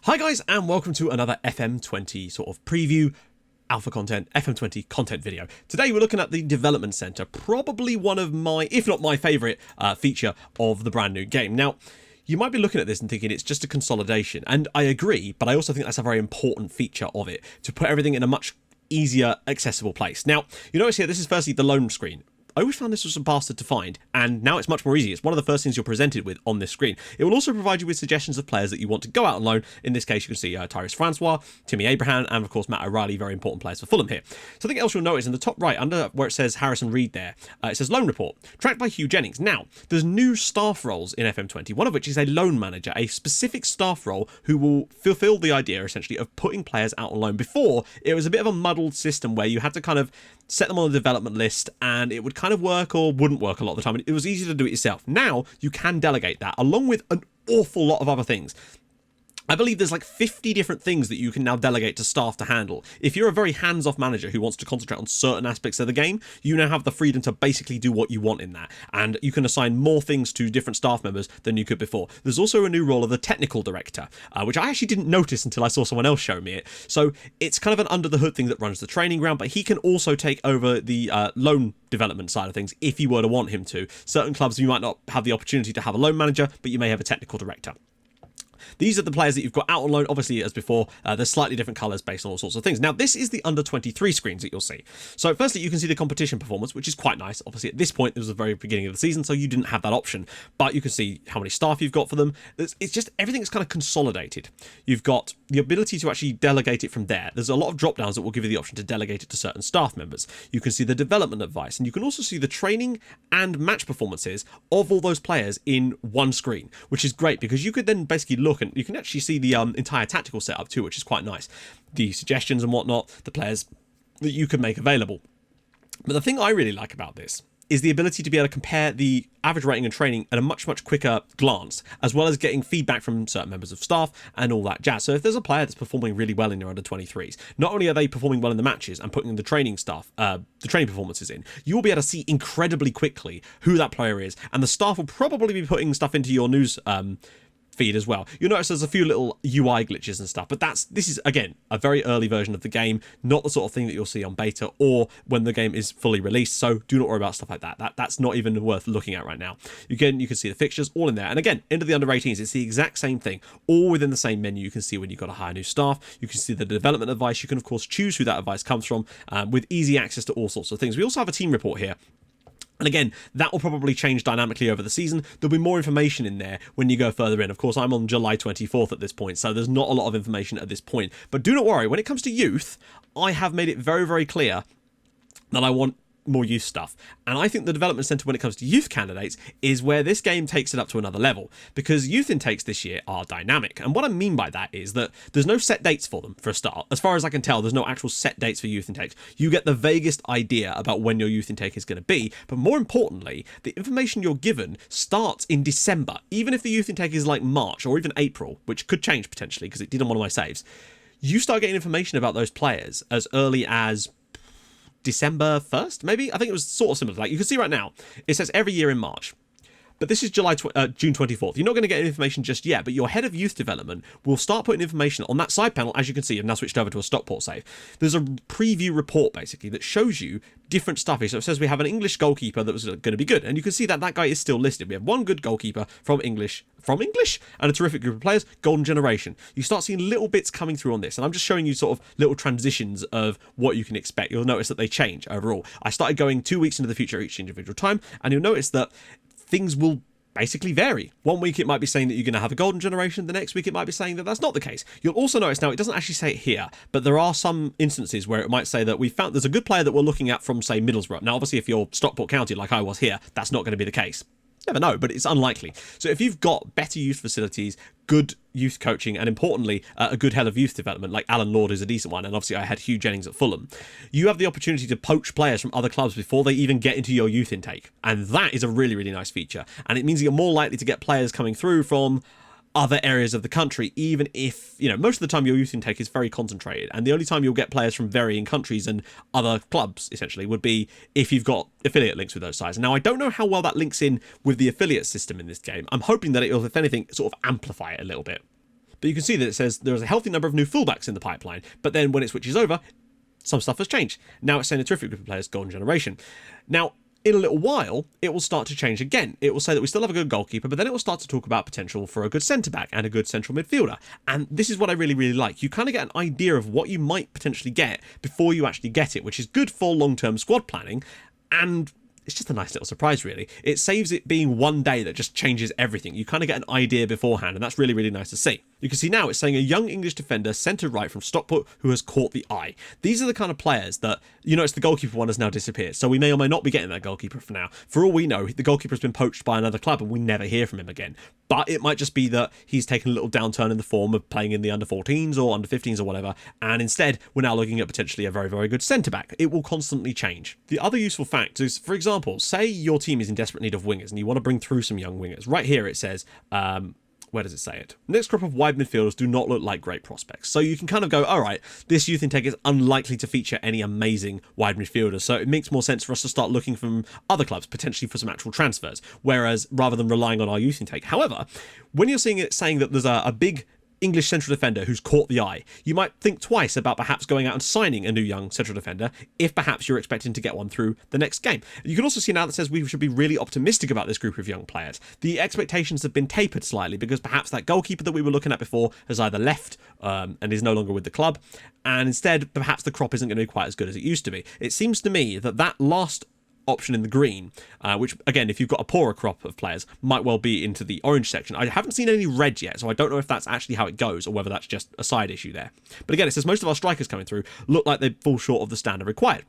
Hi guys, and welcome to another FM20 sort of preview, alpha content, FM20 content video. Today we're looking at the Development Center, probably one of my, if not my favourite feature of the brand new game. Now, you might be looking at this and thinking it's just a consolidation, and I agree, but I also think that's a very important feature of it, to put everything in a much easier, accessible place. Now, you notice here, this is firstly the loan screen. I always found this was a bastard to find, and now it's much more easy. It's one of the first things you're presented with on this screen. It will also provide you with suggestions of players that you want to go out on loan. In this case, you can see Tyrese Francois, Timmy Abraham, and of course Matt O'Reilly, very important players for Fulham here. Something else you'll notice in the top right, under where it says Harrison Reed there, it says Loan Report, tracked by Hugh Jennings. Now, there's new staff roles in FM20, one of which is a loan manager, a specific staff role who will fulfill the idea, essentially, of putting players out on loan. Before, it was a bit of a muddled system where you had to kind of set them on a development list, and it would kind of work or wouldn't work a lot of the time. It was easy to do it yourself. Now, you can delegate that, along with an awful lot of other things. I believe there's like 50 different things that you can now delegate to staff to handle. If you're a very hands-off manager who wants to concentrate on certain aspects of the game, you now have the freedom to basically do what you want in that. And you can assign more things to different staff members than you could before. There's also a new role of the technical director, which I actually didn't notice until I saw someone else show me it. So it's kind of an under-the-hood thing that runs the training ground, but he can also take over the loan development side of things if you were to want him to. Certain clubs, you might not have the opportunity to have a loan manager, but you may have a technical director. These are the players that you've got out on loan. Obviously, as before, there's slightly different colours based on all sorts of things. Now, this is the under-23 screens that you'll see. So, firstly, you can see the competition performance, which is quite nice. Obviously, at this point, it was the very beginning of the season, so you didn't have that option. But you can see how many staff you've got for them. It's just everything's kind of consolidated. You've got the ability to actually delegate it from there. There's a lot of drop-downs that will give you the option to delegate it to certain staff members. You can see the development advice, and you can also see the training and match performances of all those players in one screen, which is great because you could then basically look and you can actually see the entire tactical setup too, which is quite nice. The suggestions and whatnot, the players that you can make available. But the thing I really like about this is the ability to be able to compare the average rating and training at a much quicker glance, as well as getting feedback from certain members of staff and all that jazz. So if there's a player that's performing really well in your under-23s, not only are they performing well in the matches and putting the training stuff, the training performances in, you will be able to see incredibly quickly who that player is, and the staff will probably be putting stuff into your news feed as well. You'll notice there's a few little UI glitches and stuff, but this is again a very early version of the game, not the sort of thing that you'll see on beta or when the game is fully released. So do not worry about stuff like that. That's not even worth looking at right now. Again, you can see the fixtures all in there, and again, into the under 18s, it's the exact same thing, all within the same menu. You can see when you've got to hire new staff. You can see the development advice. You can of course choose who that advice comes from, with easy access to all sorts of things. We also have a team report here. And again, that will probably change dynamically over the season. There'll be more information in there when you go further in. Of course, I'm on July 24th at this point, so there's not a lot of information at this point. But do not worry, when it comes to youth, I have made it very, very clear that I want more youth stuff. And I think the development center when it comes to youth candidates is where this game takes it up to another level, because youth intakes this year are dynamic. And what I mean by that is that there's no set dates for them for a start. As far as I can tell, there's no actual set dates for youth intakes. You get the vaguest idea about when your youth intake is going to be, but more importantly, the information you're given starts in December. Even if the youth intake is like March or even April, which could change potentially because it did on one of my saves, you start getting information about those players as early as December 1st, maybe? I think it was sort of similar. Like you can see right now, it says every year in March. But this is June 24th. You're not going to get information just yet, but your head of youth development will start putting information on that side panel, as you can see. I've now switched over to a Stockport save. There's a preview report, basically, that shows you different stuff here. So it says we have an English goalkeeper that was going to be good, and you can see that that guy is still listed. We have one good goalkeeper from English, and a terrific group of players, Golden Generation. You start seeing little bits coming through on this, and I'm just showing you sort of little transitions of what you can expect. You'll notice that they change overall. I started going 2 weeks into the future each individual time, and you'll notice that things will basically vary. One week it might be saying that you're going to have a golden generation, the next week it might be saying that that's not the case. You'll also notice now it doesn't actually say it here, but there are some instances where it might say that we found there's a good player that we're looking at from, say, Middlesbrough. Now obviously if you're Stockport County like I was here, that's not going to be the case. Never know, but it's unlikely. So if you've got better youth facilities, good youth coaching, and importantly, a good head of youth development, like Alan Lord is a decent one, and obviously I had Hugh Jennings at Fulham, you have the opportunity to poach players from other clubs before they even get into your youth intake. And that is a really, really nice feature. And it means you're more likely to get players coming through from other areas of the country, even if, you know, most of the time your youth intake is very concentrated, and the only time you'll get players from varying countries and other clubs essentially would be if you've got affiliate links with those sides. Now I don't know how well that links in with the affiliate system in this game. I'm hoping that it will, if anything, sort of amplify it a little bit. But you can see that it says there's a healthy number of new fullbacks in the pipeline. But then when it switches over, some stuff has changed. Now it's saying a terrific group of players, golden generation. Now, in a little while, it will start to change again. It will say that we still have a good goalkeeper, but then it will start to talk about potential for a good centre-back and a good central midfielder. And this is what I really, really like. You kind of get an idea of what you might potentially get before you actually get it, which is good for long-term squad planning, and it's just a nice little surprise, really. It saves it being one day that just changes everything. You kind of get an idea beforehand, and that's really, really nice to see. You can see now it's saying a young English defender centre right from Stockport who has caught the eye. These are the kind of players that, you notice the goalkeeper one has now disappeared, so we may or may not be getting that goalkeeper for now. For all we know, the goalkeeper has been poached by another club and we never hear from him again. But it might just be that he's taken a little downturn in the form of playing in the under-14s or under-15s or whatever, and instead we're now looking at potentially a very, very good centre-back. It will constantly change. The other useful fact is, for example, say your team is in desperate need of wingers and you want to bring through some young wingers. Right here it says, where does it say it? Next crop of wide midfielders do not look like great prospects. So you can kind of go, all right, this youth intake is unlikely to feature any amazing wide midfielders. So it makes more sense for us to start looking from other clubs, potentially for some actual transfers, whereas rather than relying on our youth intake. However, when you're seeing it saying that there's a big English central defender who's caught the eye, you might think twice about perhaps going out and signing a new young central defender if perhaps you're expecting to get one through the next game. You can also see now that says we should be really optimistic about this group of young players. The expectations have been tapered slightly because perhaps that goalkeeper that we were looking at before has either left and is no longer with the club, and instead perhaps the crop isn't going to be quite as good as it used to be. It seems to me that that last option in the green, which again, if you've got a poorer crop of players, might well be into the orange section. I haven't seen any red yet, so I don't know if that's actually how it goes or whether that's just a side issue there. But again, it says most of our strikers coming through look like they fall short of the standard required.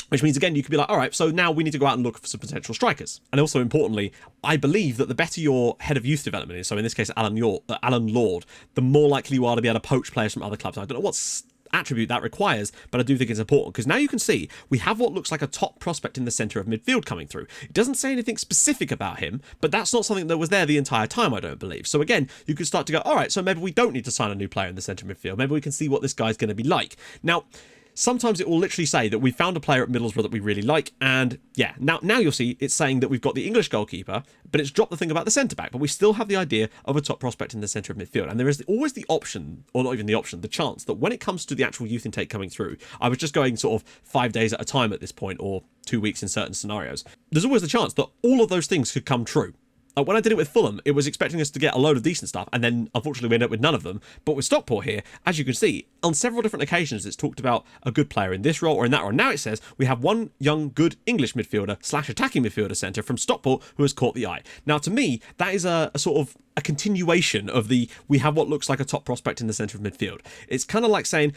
Which means, again, you could be like, all right, so now we need to go out and look for some potential strikers. And also, importantly, I believe that the better your head of youth development is, so in this case, Alan Lord, the more likely you are to be able to poach players from other clubs. I don't know what's attribute that requires, but I do think it's important because now you can see we have what looks like a top prospect in the centre of midfield coming through. It doesn't say anything specific about him, but that's not something that was there the entire time, I don't believe. So again, you can start to go, all right, so maybe we don't need to sign a new player in the centre midfield. Maybe we can see what this guy's going to be like. Now, sometimes it will literally say that we found a player at Middlesbrough that we really like, and yeah, now you'll see it's saying that we've got the English goalkeeper, but it's dropped the thing about the centre-back, but we still have the idea of a top prospect in the centre of midfield, and there is always the option, or not even the option, the chance that when it comes to the actual youth intake coming through, I was just going sort of 5 days at a time at this point, or 2 weeks in certain scenarios, there's always the chance that all of those things could come true. When I did it with Fulham, it was expecting us to get a load of decent stuff, and then unfortunately we ended up with none of them. But with Stockport here, as you can see, on several different occasions it's talked about a good player in this role or in that role. Now it says we have one young good English midfielder / attacking midfielder centre from Stockport who has caught the eye. Now to me, that is a sort of a continuation of we have what looks like a top prospect in the centre of midfield. It's kind of like saying,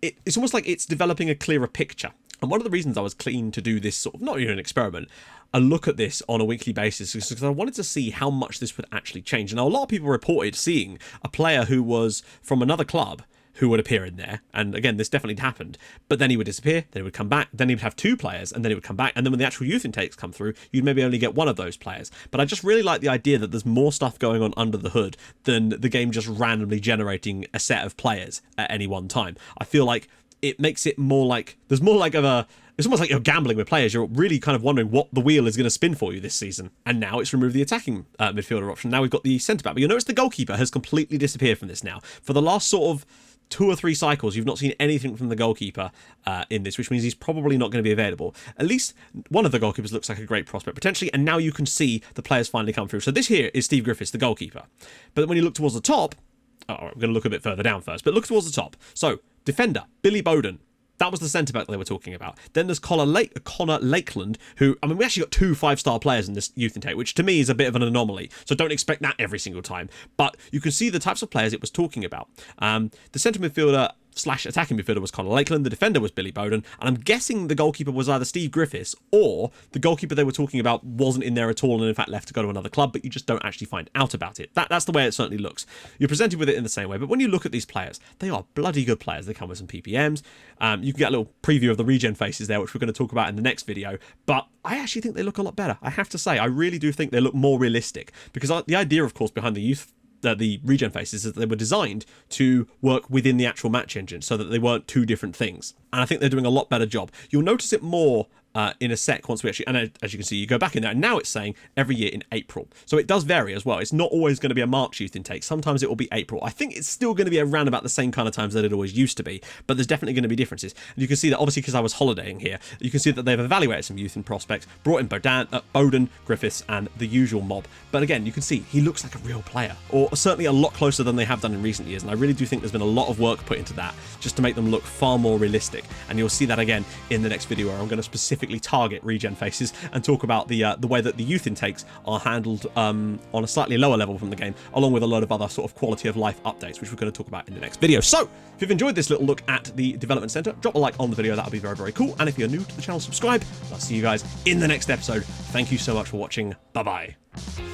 it's almost like it's developing a clearer picture. And one of the reasons I was keen to do this sort of, not even an experiment, a look at this on a weekly basis is because I wanted to see how much this would actually change. Now, a lot of people reported seeing a player who was from another club who would appear in there. And again, this definitely happened. But then he would disappear, then he would come back, then he would have two players, and then he would come back. And then when the actual youth intakes come through, you'd maybe only get one of those players. But I just really like the idea that there's more stuff going on under the hood than the game just randomly generating a set of players at any one time. I feel like it makes it more like, there's more like it's almost like you're gambling with players. You're really kind of wondering what the wheel is going to spin for you this season. And now it's removed the attacking midfielder option. Now we've got the centre-back. But you'll notice the goalkeeper has completely disappeared from this now. For the last sort of 2 or 3 cycles, you've not seen anything from the goalkeeper in this, which means he's probably not going to be available. At least one of the goalkeepers looks like a great prospect, potentially, and now you can see the players finally come through. So this here is Steve Griffiths, the goalkeeper. But when you look towards the top, I'm going to look a bit further down first, but look towards the top. So, defender, Billy Bowden. That was the centre-back they were talking about. Then there's Connor Lakeland, who, I mean, we actually got 2 5-star players in this youth intake, which to me is a bit of an anomaly. So don't expect that every single time. But you can see the types of players it was talking about. The centre midfielder / attacking midfielder was Connor Lakeland, the defender was Billy Bowden, and I'm guessing the goalkeeper was either Steve Griffiths or the goalkeeper they were talking about wasn't in there at all and in fact left to go to another club, but you just don't actually find out about it. That's the way it certainly looks. You're presented with it in the same way, but when you look at these players, they are bloody good players. They come with some PPMs. You can get a little preview of the regen faces there, which we're going to talk about in the next video, but I actually think they look a lot better. I have to say, I really do think they look more realistic, because the idea, of course, behind the regen faces is that they were designed to work within the actual match engine so that they weren't 2 different things. And I think they're doing a lot better job. You'll notice it more in a sec once we actually, and as you can see, you go back in there, and now it's saying every year in April. So it does vary as well. It's not always going to be a March youth intake. Sometimes it will be April. I think it's still going to be around about the same kind of times that it always used to be, but there's definitely going to be differences. And you can see that obviously because I was holidaying here, you can see that they've evaluated some youth and prospects, brought in Bowden, Griffiths, and the usual mob. But again, you can see he looks like a real player, or certainly a lot closer than they have done in recent years. And I really do think there's been a lot of work put into that just to make them look far more realistic. And you'll see that again in the next video, where I'm going to specifically target regen faces and talk about the way that the youth intakes are handled on a slightly lower level from the game, along with a lot of other sort of quality of life updates, which we're going to talk about in the next video. So if you've enjoyed this little look at the development center, drop a like on the video. That would be very, very cool. And if you're new to the channel, subscribe. I'll see you guys in the next episode. Thank you so much for watching. Bye bye.